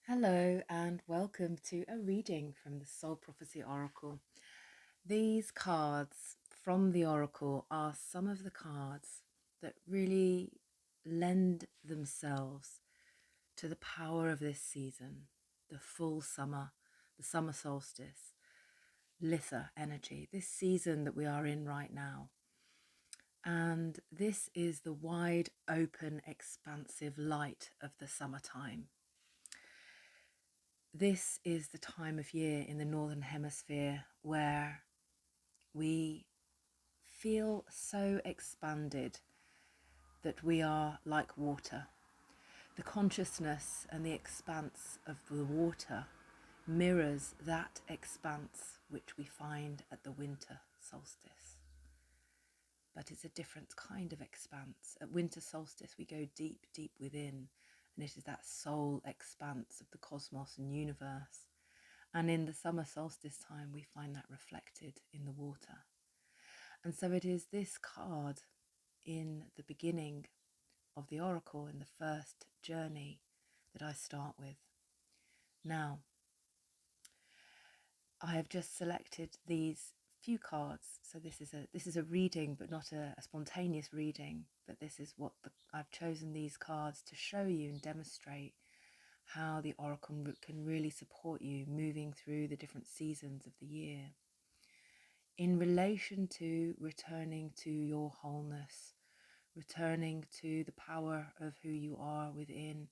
Hello and welcome to a reading from the Soul Prophecy Oracle. These cards from the Oracle are some of the cards that really lend themselves to the power of this season, the full summer, the summer solstice, Litha energy, this season that we are in right now. And this is the wide open, expansive light of the summertime. This is the time of year in the Northern Hemisphere where we feel so expanded that we are like water. The consciousness and the expanse of the water mirrors that expanse which we find at the winter solstice. But it's a different kind of expanse. At winter solstice, we go deep, deep within, and it is that soul expanse of the cosmos and universe. And in the summer solstice time, we find that reflected in the water. And so it is this card in the beginning of the oracle, in the first journey, that I start with. Now, I have just selected these few cards. So this is a reading, but not a spontaneous reading. But this is what I've chosen these cards to show you and demonstrate how the oracle can really support you moving through the different seasons of the year in relation to returning to your wholeness, returning to the power of who you are within,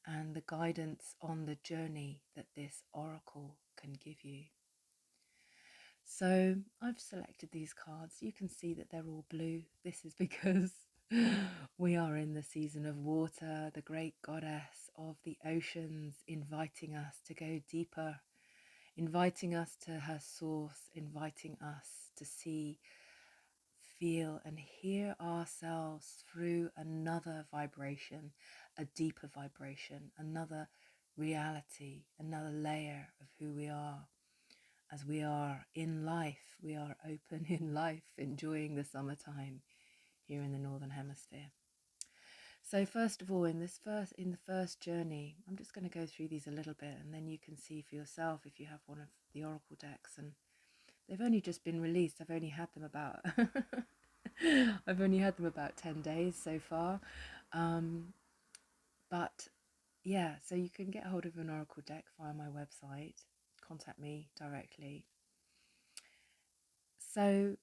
and the guidance on the journey that this oracle can give you. So I've selected these cards. You can see that they're all blue. This is because we are in the season of water, the great goddess of the oceans, inviting us to go deeper, inviting us to her source, inviting us to see, feel and hear ourselves through another vibration, a deeper vibration, another reality, another layer of who we are. As we are in life, we are open in life, enjoying the summertime here in the Northern Hemisphere. So first of all, in the first journey, I'm just going to go through these a little bit, and then you can see for yourself if you have one of the oracle decks. And they've only just been released. I've only had them about 10 days so far. But yeah, so you can get hold of an oracle deck via my website. Contact me directly. So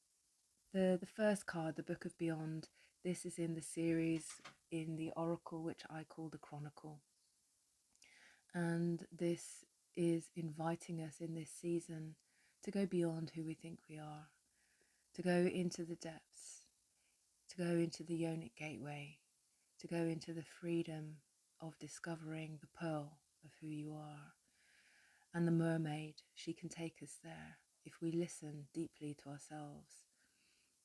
the first card, the Book of Beyond, this is in the series in the oracle which I call the Chronicle. And this is inviting us in this season to go beyond who we think we are, to go into the depths, to go into the yonic gateway, to go into the freedom of discovering the pearl of who you are. And the mermaid, she can take us there if we listen deeply to ourselves.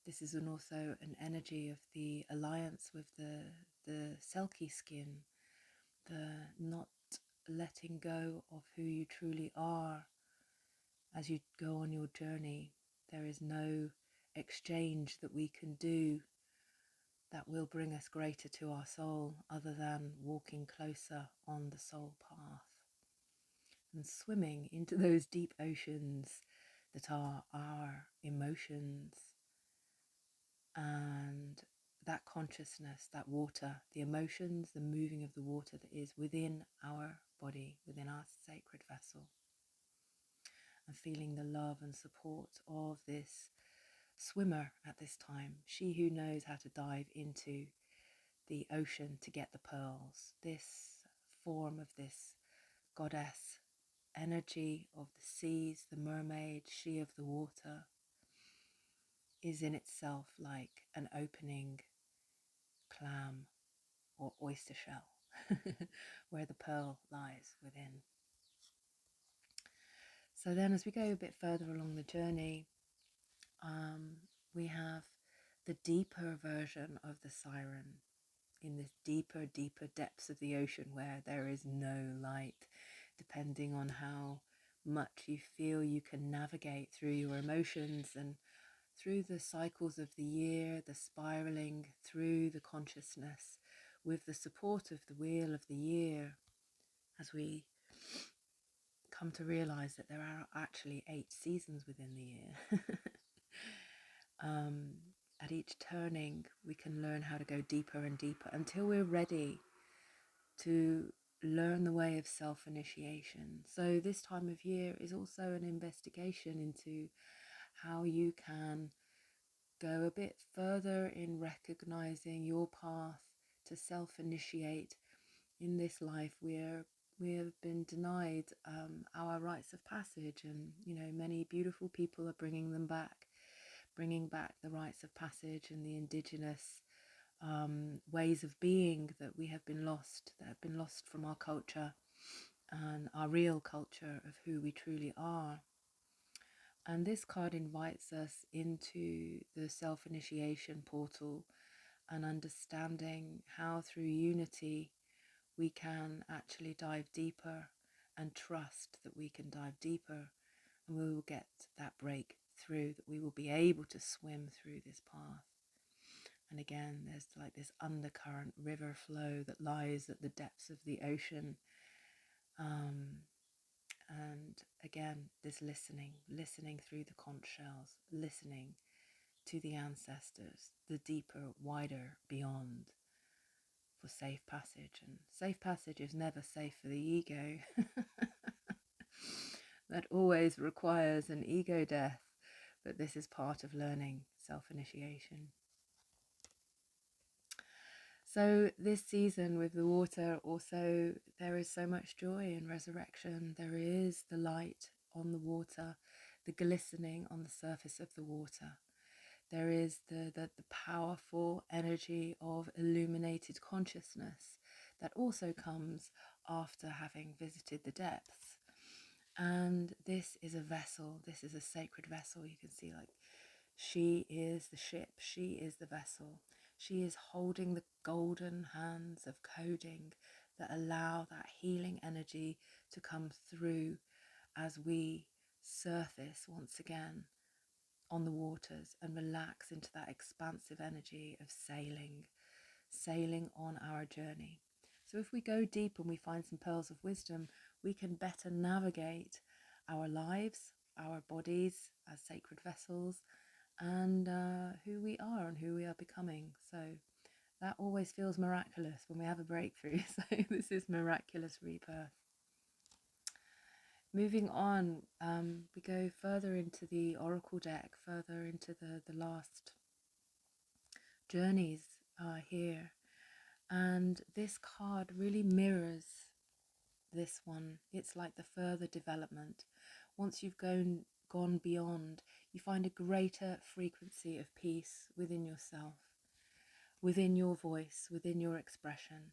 This is also an energy of the alliance with the Selkie skin, the not letting go of who you truly are. As you go on your journey, there is no exchange that we can do that will bring us greater to our soul other than walking closer on the soul path and swimming into those deep oceans that are our emotions and that consciousness, that water, the emotions, the moving of the water that is within our body, within our sacred vessel, and feeling the love and support of this swimmer at this time, she who knows how to dive into the ocean to get the pearls. This form of this goddess energy of the seas, the mermaid, she of the water, is in itself like an opening clam or oyster shell where the pearl lies within. So then as we go a bit further along the journey, we have the deeper version of the siren in this deeper, deeper depths of the ocean where there is no light, depending on how much you feel you can navigate through your emotions and through the cycles of the year, the spiraling through the consciousness with the support of the wheel of the year as we come to realize that there are actually 8 seasons within the year. um, at each turning, we can learn how to go deeper and deeper until we're ready to learn the way of self-initiation. So this time of year is also an investigation into how you can go a bit further in recognizing your path to self-initiate in this life where we have been denied our rites of passage, and many beautiful people are bringing back the rites of passage and the indigenous ways of being that have been lost from our culture and our real culture of who we truly are. And this card invites us into the self-initiation portal and understanding how through unity we can actually dive deeper and trust that we can dive deeper, and we will get that breakthrough, that we will be able to swim through this path. And again, there's like this undercurrent river flow that lies at the depths of the ocean. And again, this listening through the conch shells, listening to the ancestors, the deeper, wider beyond, for safe passage. And safe passage is never safe for the ego. That always requires an ego death, but this is part of learning self-initiation. So this season with the water, also there is so much joy in resurrection. There is the light on the water, the glistening on the surface of the water. There is the powerful energy of illuminated consciousness that also comes after having visited the depths. And this is a vessel, this is a sacred vessel. You can see, like, she is the ship, she is the vessel. She is holding the golden hands of coding that allow that healing energy to come through as we surface once again on the waters and relax into that expansive energy of sailing on our journey. So if we go deep and we find some pearls of wisdom, we can better navigate our lives, our bodies as sacred vessels, and who we are and who we are becoming. So that always feels miraculous when we have a breakthrough. So this is miraculous rebirth. Moving on, we go further into the oracle deck, further into the last journeys here. And this card really mirrors this one. It's like the further development. Once you've gone beyond, you find a greater frequency of peace within yourself, within your voice, within your expression.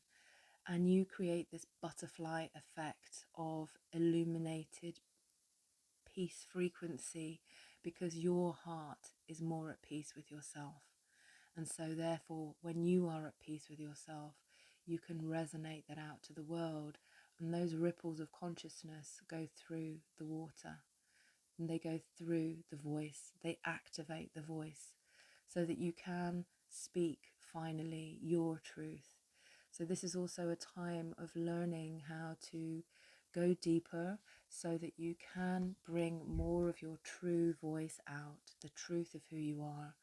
And you create this butterfly effect of illuminated peace frequency because your heart is more at peace with yourself. And so therefore, when you are at peace with yourself, you can resonate that out to the world, and those ripples of consciousness go through the water, and they go through the voice, they activate the voice so that you can speak finally your truth. So this is also a time of learning how to go deeper so that you can bring more of your true voice out, the truth of who you are,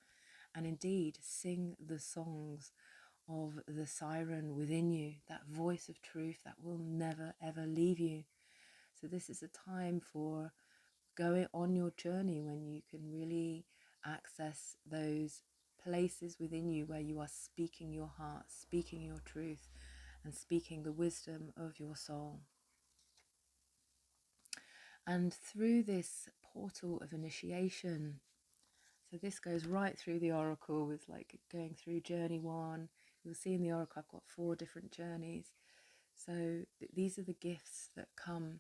and indeed sing the songs of the siren within you, that voice of truth that will never ever leave you. So this is a time for going on your journey when you can really access those places within you where you are speaking your heart, speaking your truth, and speaking the wisdom of your soul. And through this portal of initiation, so this goes right through the oracle, with like going through journey 1. You'll see in the oracle I've got 4 different journeys. So these are the gifts that come.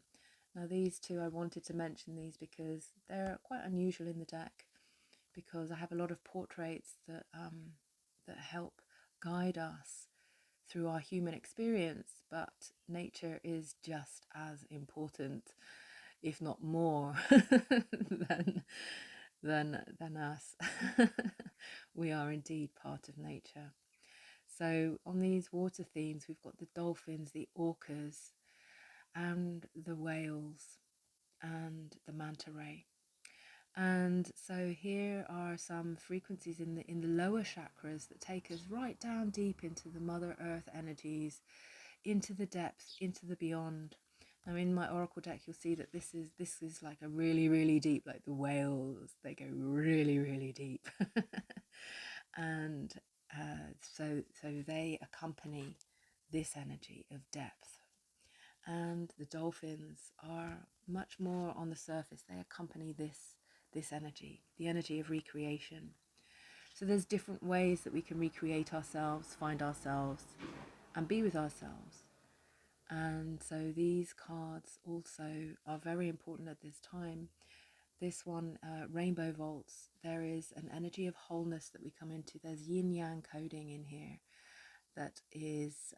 Now these 2, I wanted to mention these because they're quite unusual in the deck, because I have a lot of portraits that help guide us through our human experience, but nature is just as important, if not more, than us. We are indeed part of nature. So on these water themes, we've got the dolphins, the orcas, and the whales. and the manta ray. And so here are some frequencies in the lower chakras that take us right down deep into the Mother Earth energies, into the depth, into the beyond. Now in my oracle deck you'll see that this is like a really, really deep, like the whales, they go really, really deep. And so they accompany this energy of depth. And the dolphins are much more on the surface. They accompany this energy, the energy of recreation. So there's different ways that we can recreate ourselves, find ourselves, and be with ourselves. And so these cards also are very important at this time. This one, Rainbow Vaults, there is an energy of wholeness that we come into. There's yin yang coding in here that is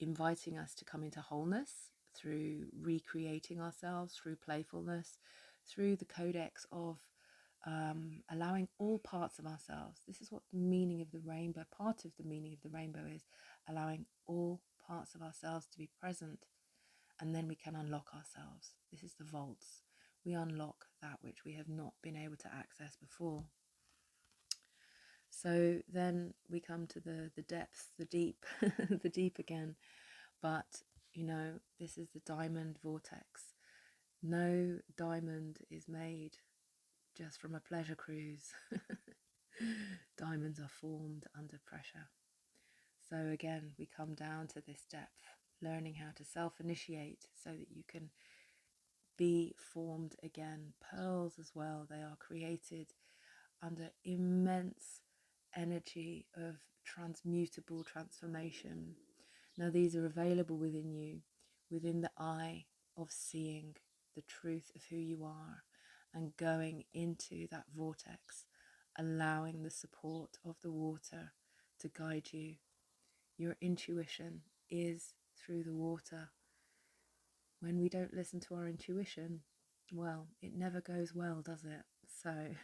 inviting us to come into wholeness through recreating ourselves, through playfulness, through the codex of allowing all parts of ourselves. This is what the meaning of the rainbow, part of the meaning of the rainbow is, allowing all parts of ourselves to be present, and then we can unlock ourselves. This is the vaults. We unlock that which we have not been able to access before. So then we come to the depths, the deep, the deep again. But, you know, this is the diamond vortex. No diamond is made just from a pleasure cruise. Diamonds are formed under pressure. So again, we come down to this depth, learning how to self-initiate so that you can be formed again. Pearls as well, they are created under immense energy of transmutable transformation. Now these are available within you, within the eye of seeing the truth of who you are and going into that vortex, allowing the support of the water to guide you. Your intuition is through the water. When we don't listen to our intuition, well, it never goes well, does it? So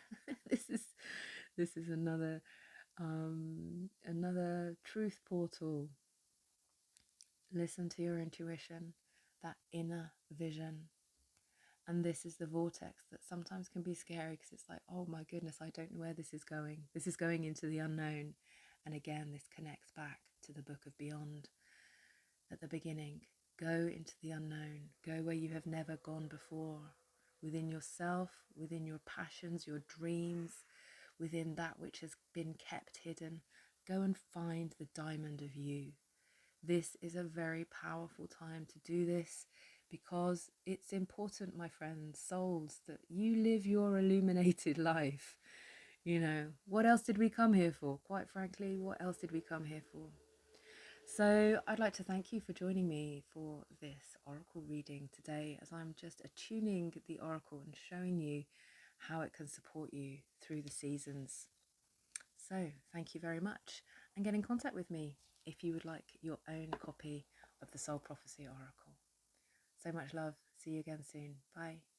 this is another truth portal. Listen to your intuition, that inner vision. And this is the vortex that sometimes can be scary because it's like, oh my goodness, I don't know where this is going. This is going into the unknown. And again, this connects back to the Book of Beyond at the beginning. Go into the unknown. Go where you have never gone before. Within yourself, within your passions, your dreams, within that which has been kept hidden. Go and find the diamond of you. This is a very powerful time to do this because it's important, my friends, souls, that you live your illuminated life. You know, what else did we come here for? Quite frankly, what else did we come here for? So I'd like to thank you for joining me for this oracle reading today, as I'm just attuning the oracle and showing you how it can support you through the seasons. So thank you very much, and get in contact with me if you would like your own copy of the Soul Prophecy Oracle. So much love. See you again soon. Bye.